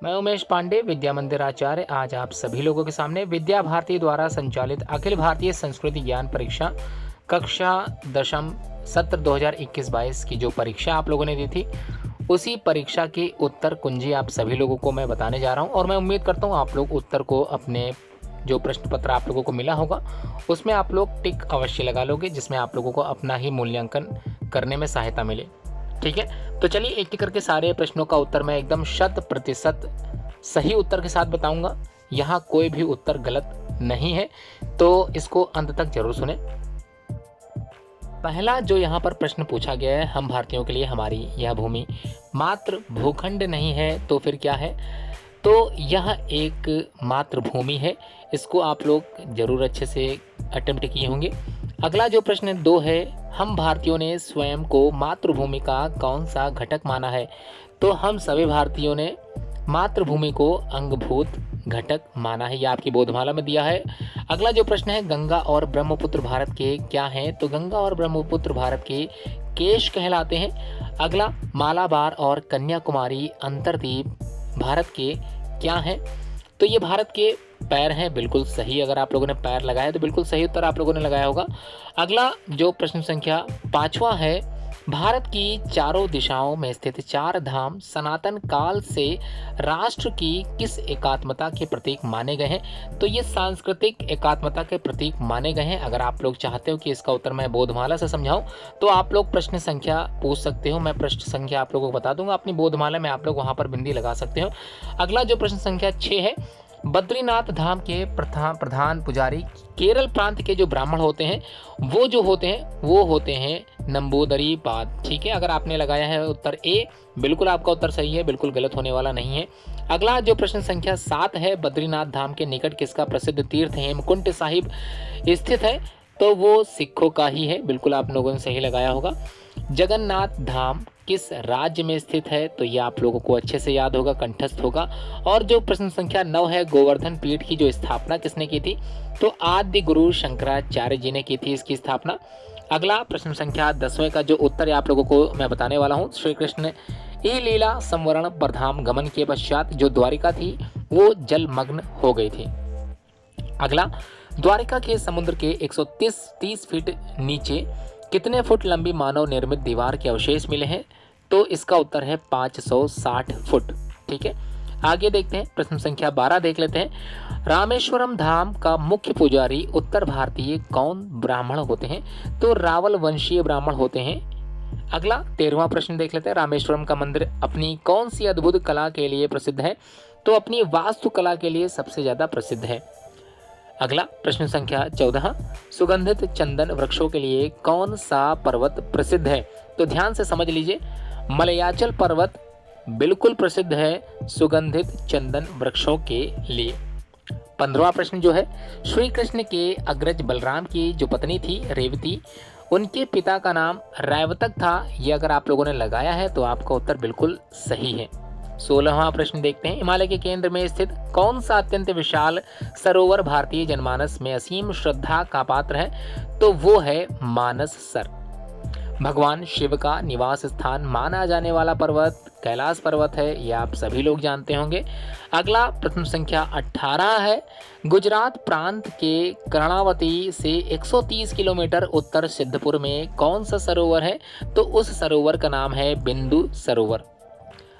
मैं उमेश पांडे, विद्या मंदिर आचार्य, आज आप सभी लोगों के सामने विद्या भारती द्वारा संचालित अखिल भारतीय संस्कृति ज्ञान परीक्षा कक्षा दशम सत्र 2021-22 की जो परीक्षा आप लोगों ने दी थी, उसी परीक्षा की उत्तर कुंजी आप सभी लोगों को मैं बताने जा रहा हूं। और मैं उम्मीद करता हूं आप लोग उत्तर को अपने जो प्रश्न पत्र आप लोगों को मिला होगा उसमें आप लोग टिक अवश्य लगा लोगे, जिसमें आप लोगों को अपना ही मूल्यांकन करने में सहायता मिले। ठीक है, तो चलिए एक एक करके सारे प्रश्नों का उत्तर मैं एकदम 100% सही उत्तर के साथ बताऊंगा। यहाँ कोई भी उत्तर गलत नहीं है, तो इसको अंत तक जरूर सुने। पहला जो यहाँ पर प्रश्न पूछा गया है, हम भारतीयों के लिए हमारी यह भूमि मात्र भूखंड नहीं है तो फिर क्या है? तो यह एक मातृभूमि है। इसको आप लोग जरूर अच्छे से अटेम्प्ट किए होंगे। अगला जो प्रश्न 2 है, हम भारतीयों ने स्वयं को मातृभूमि का कौन सा घटक माना है? तो हम सभी भारतीयों ने मातृभूमि को अंगभूत घटक माना है। यह आपकी बोधमाला में दिया है। अगला जो प्रश्न है, गंगा और ब्रह्मपुत्र भारत के क्या हैं? तो गंगा और ब्रह्मपुत्र भारत के केश कहलाते हैं। अगला, मालाबार और कन्याकुमारी अंतरद्वीप भारत के क्या हैं? तो ये भारत के पैर हैं। बिल्कुल सही, अगर आप लोगों ने पैर लगाया तो बिल्कुल सही उत्तर आप लोगों ने लगाया होगा। अगला जो प्रश्न संख्या 5वां है, भारत की चारों दिशाओं में स्थित 4 धाम सनातन काल से राष्ट्र की किस एकात्मता के प्रतीक माने गए हैं? तो ये सांस्कृतिक एकात्मता के प्रतीक माने गए हैं। अगर आप लोग चाहते हो कि इसका उत्तर मैं बोधमाला से समझाऊं तो आप लोग प्रश्न संख्या पूछ सकते हो। मैं प्रश्न संख्या आप लोगों को बता दूंगा, अपनी बोधमाला में आप लोग वहां पर बिंदी लगा सकते हो। अगला जो प्रश्न संख्या 6 है, बद्रीनाथ धाम के प्रधान पुजारी केरल प्रांत के जो ब्राह्मण होते हैं वो होते हैं नंबूदरी पाद। ठीक है, अगर आपने लगाया है उत्तर ए, बिल्कुल आपका उत्तर सही है, बिल्कुल गलत होने वाला नहीं है। अगला जो प्रश्न संख्या 7 है, बद्रीनाथ धाम के निकट किसका प्रसिद्ध तीर्थ हेमकुंड साहिब स्थित है? तो वो सिखों का ही है, बिल्कुल आप लोगों ने सही लगाया होगा। जगन्नाथ धाम किस राज्य में स्थित है? तो ये आप लोगों को अच्छे से याद होगा, कंठस्थ होगा। और जो प्रश्न संख्या 9 है, गोवर्धन पीठ की जो स्थापना किसने की थी? तो आद्य गुरु शंकराचार्य जी ने की थी इसकी स्थापना। अगला प्रश्न संख्या 10वें का जो उत्तर है आप लोगों को मैं बताने वाला हूँ, श्री कृष्ण ई लीला संवरण परधाम गमन के पश्चात जो द्वारिका थी वो जलमग्न हो गई थी। अगला, द्वारिका के समुद्र के 130 फीट नीचे कितने फुट लंबी मानव निर्मित दीवार के अवशेष मिले हैं? तो इसका उत्तर है 560 फुट। ठीक है, आगे देखते हैं, प्रश्न संख्या 12 देख लेते हैं। रामेश्वरम धाम का मुख्य पुजारी उत्तर भारतीय कौन ब्राह्मण होते हैं? तो रावल वंशीय ब्राह्मण होते हैं। अगला 13वां प्रश्न देख लेते हैं, रामेश्वरम का मंदिर अपनी कौन सी अद्भुत कला के लिए प्रसिद्ध है? तो अपनी वास्तुकला के लिए सबसे ज्यादा प्रसिद्ध है। अगला प्रश्न संख्या 14, सुगंधित चंदन वृक्षों के लिए कौन सा पर्वत प्रसिद्ध है? तो ध्यान से समझ लीजिए, मलयाचल पर्वत बिल्कुल प्रसिद्ध है सुगंधित चंदन वृक्षों के लिए। 15वां प्रश्न जो है, श्री कृष्ण के अग्रज बलराम की जो पत्नी थी रेवती, उनके पिता का नाम रैवतक था। ये अगर आप लोगों ने लगाया है तो आपका उत्तर बिल्कुल सही है। 16वां प्रश्न देखते हैं, हिमालय के केंद्र में स्थित कौन सा अत्यंत विशाल सरोवर भारतीय जनमानस में असीम श्रद्धा का पात्र है? तो वो है मानस सर। भगवान शिव का निवास स्थान माना जाने वाला पर्वत कैलाश पर्वत है, ये आप सभी लोग जानते होंगे। अगला प्रश्न संख्या 18 है, गुजरात प्रांत के कर्णावती से 130 किलोमीटर उत्तर सिद्धपुर में कौन सा सरोवर है? तो उस सरोवर का नाम है बिंदु सरोवर।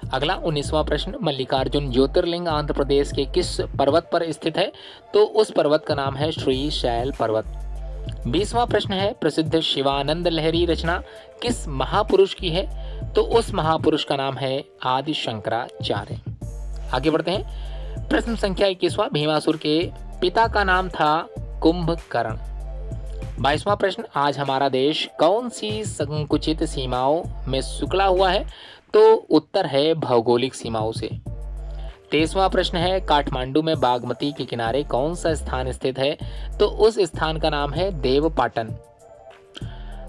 अगला 19वां प्रश्न, मल्लिकार्जुन ज्योतिर्लिंग आंध्र प्रदेश के किस पर्वत पर स्थित है? तो उस पर्वत का नाम है श्री शैल पर्वत। 20वां प्रश्न है, प्रसिद्ध शिवानंद लहरी रचना किस महापुरुष की है? तो उस महापुरुष का नाम है आदि शंकराचार्य। आगे बढ़ते हैं, प्रश्न संख्या 21वां, भीमासुर के पिता का नाम था कुंभकर्ण। 22वां प्रश्न, आज हमारा देश कौन सी संकुचित सीमाओं में सिकुड़ा हुआ है? तो उत्तर है भौगोलिक सीमाओं से। 23वां प्रश्न है, काठमांडू में बागमती के किनारे कौन सा स्थान स्थित है? तो उस स्थान का नाम है देवपाटन।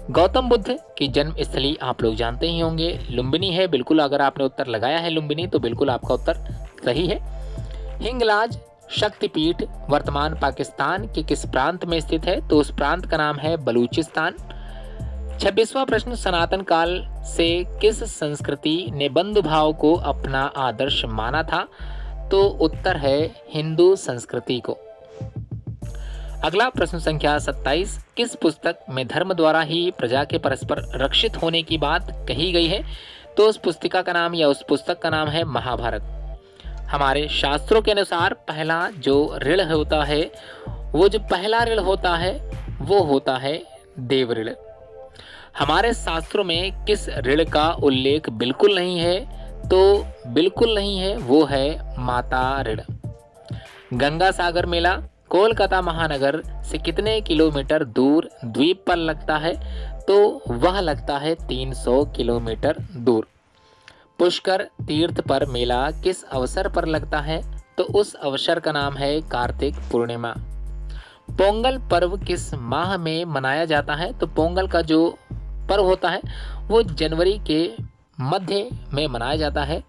गौतम बुद्ध की जन्म स्थली आप लोग जानते ही होंगे, लुम्बिनी है। बिल्कुल अगर आपने उत्तर लगाया है लुम्बिनी तो बिल्कुल आपका उत्तर सही है। हिंगलाज शक्तिपीठ वर्तमान पाकिस्तान के किस प्रांत में स्थित है? तो उस प्रांत का नाम है बलूचिस्तान। 26वां प्रश्न, सनातन काल से किस संस्कृति ने बंधुभाव को अपना आदर्श माना था? तो उत्तर है हिंदू संस्कृति को। अगला प्रश्न संख्या 27, किस पुस्तक में धर्म द्वारा ही प्रजा के परस्पर रक्षित होने की बात कही गई है? तो उस पुस्तिका का नाम या उस पुस्तक का नाम है महाभारत। हमारे शास्त्रों के अनुसार पहला जो ऋण होता है, वो जो पहला ऋण होता है वो होता है देव ऋण। हमारे शास्त्रों में किस ऋण का उल्लेख बिल्कुल नहीं है? तो बिल्कुल नहीं है, वो है माता ऋण। गंगा सागर मेला कोलकाता महानगर से कितने किलोमीटर दूर द्वीप पर लगता है? तो वह लगता है 300 किलोमीटर दूर। पुष्कर तीर्थ पर मेला किस अवसर पर लगता है? तो उस अवसर का नाम है कार्तिक पूर्णिमा। पोंगल पर्व किस माह में मनाया जाता है? तो पोंगल का जो पर्व होता है वो जनवरी के मध्य में मनाया जाता है।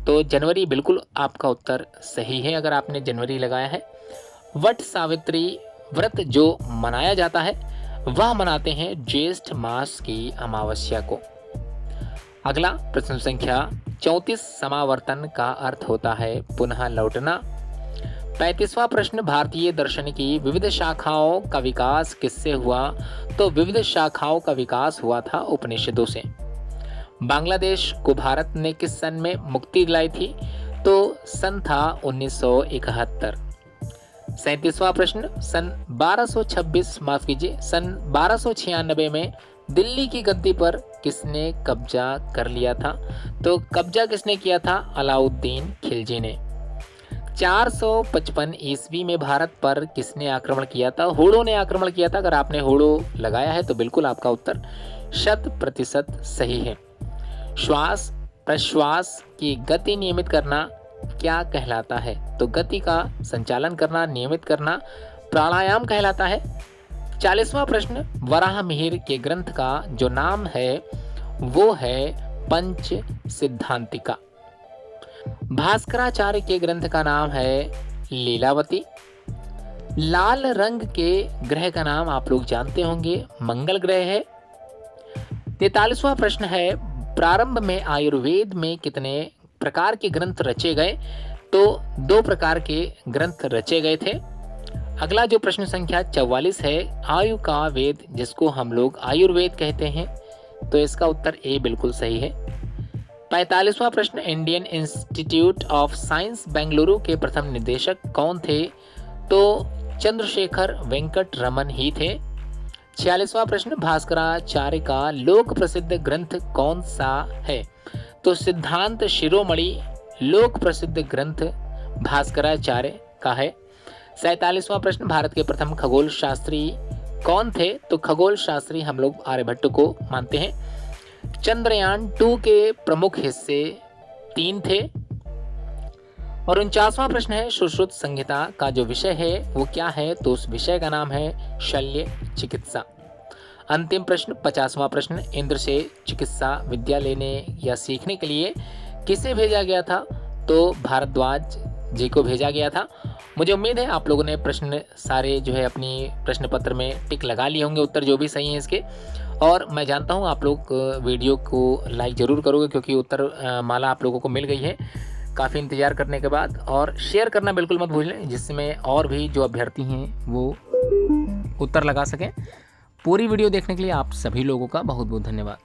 तो जनवरी बिल्कुल आपका उत्तर सही है अगर आपने जनवरी लगाया है। वट सावित्री व्रत जो मनाया जाता है वह मनाते हैं ज्येष्ठ मास की अमावस्या को। अगला प्रश्न संख्या 34, समावर्तन का अर्थ होता है पुनः लौटना। 35वां प्रश्न, भारतीय दर्शन की विविध शाखाओं का विकास किससे हुआ? तो विविध शाखाओं का विकास हुआ था उपनिषदों से। बांग्लादेश को भारत ने किस सन में मुक्ति दिलाई थी? तो सन था 1971। 37वां प्रश्न, सन 1296 में दिल्ली की गद्दी पर किसने कब्जा कर लिया था? तो कब्जा किसने किया था? अलाउद्दीन खिलजी ने। 455 ईस्वी में भारत पर किसने आक्रमण किया था? होड़ों ने आक्रमण किया था। अगर आपने होड़ो लगाया है तो बिल्कुल आपका उत्तर 100% सही है। श्वास प्रश्वास की गति नियमित करना क्या कहलाता है? तो गति का संचालन करना, नियमित करना प्राणायाम कहलाता है। 40वां प्रश्न, वराह मिहिर के ग्रंथ का जो नाम है वो है पंच सिद्धांतिका। भास्कराचार्य के ग्रंथ का नाम है लीलावती। लाल रंग के ग्रह का नाम आप लोग जानते होंगे, मंगल ग्रह है। 43वां प्रश्न है, प्रारंभ में आयुर्वेद में कितने प्रकार के ग्रंथ रचे गए? तो 2 प्रकार के ग्रंथ रचे गए थे। अगला जो प्रश्न संख्या 44 है, आयु का वेद जिसको हम लोग आयुर्वेद कहते हैं, तो इसका उत्तर ए बिल्कुल सही है। 45वां प्रश्न, Indian institute of science Bengaluru के प्रथम निदेशक कौन थे? तो चंद्रशेखर वेंकट रमन ही थे। 46वां प्रश्न, भास्कराचार्य का लोक प्रसिद्ध ग्रंथ कौन सा है? तो सिद्धांत शिरोमणि लोक प्रसिद्ध ग्रंथ भास्कराचार्य का है। 47वां प्रश्न, भारत के प्रथम खगोल शास्त्री कौन थे? तो खगोल शास्त्री हम लोग आर्यभट्ट को मानते हैं। चंद्रयान 2 के प्रमुख हिस्से 3 थे। और 49वां प्रश्न है, सुश्रुत संहिता का जो विषय है वो क्या है? तो उस विषय का नाम है शल्य चिकित्सा। अंतिम प्रश्न 50वां प्रश्न, इंद्र से चिकित्सा विद्या लेने या सीखने के लिए किसे भेजा गया था? तो भारद्वाज जी को भेजा गया था। मुझे उम्मीद है आप लोगों ने प्रश्न सारे जो है अपनी प्रश्न पत्र में टिक लगा लिए होंगे, उत्तर जो भी सही हैं इसके। और मैं जानता हूँ आप लोग वीडियो को लाइक ज़रूर करोगे क्योंकि उत्तर माला आप लोगों को मिल गई है काफ़ी इंतज़ार करने के बाद। और शेयर करना बिल्कुल मत भूलें जिसमें और भी जो अभ्यर्थी हैं वो उत्तर लगा सकें। पूरी वीडियो देखने के लिए आप सभी लोगों का बहुत बहुत धन्यवाद।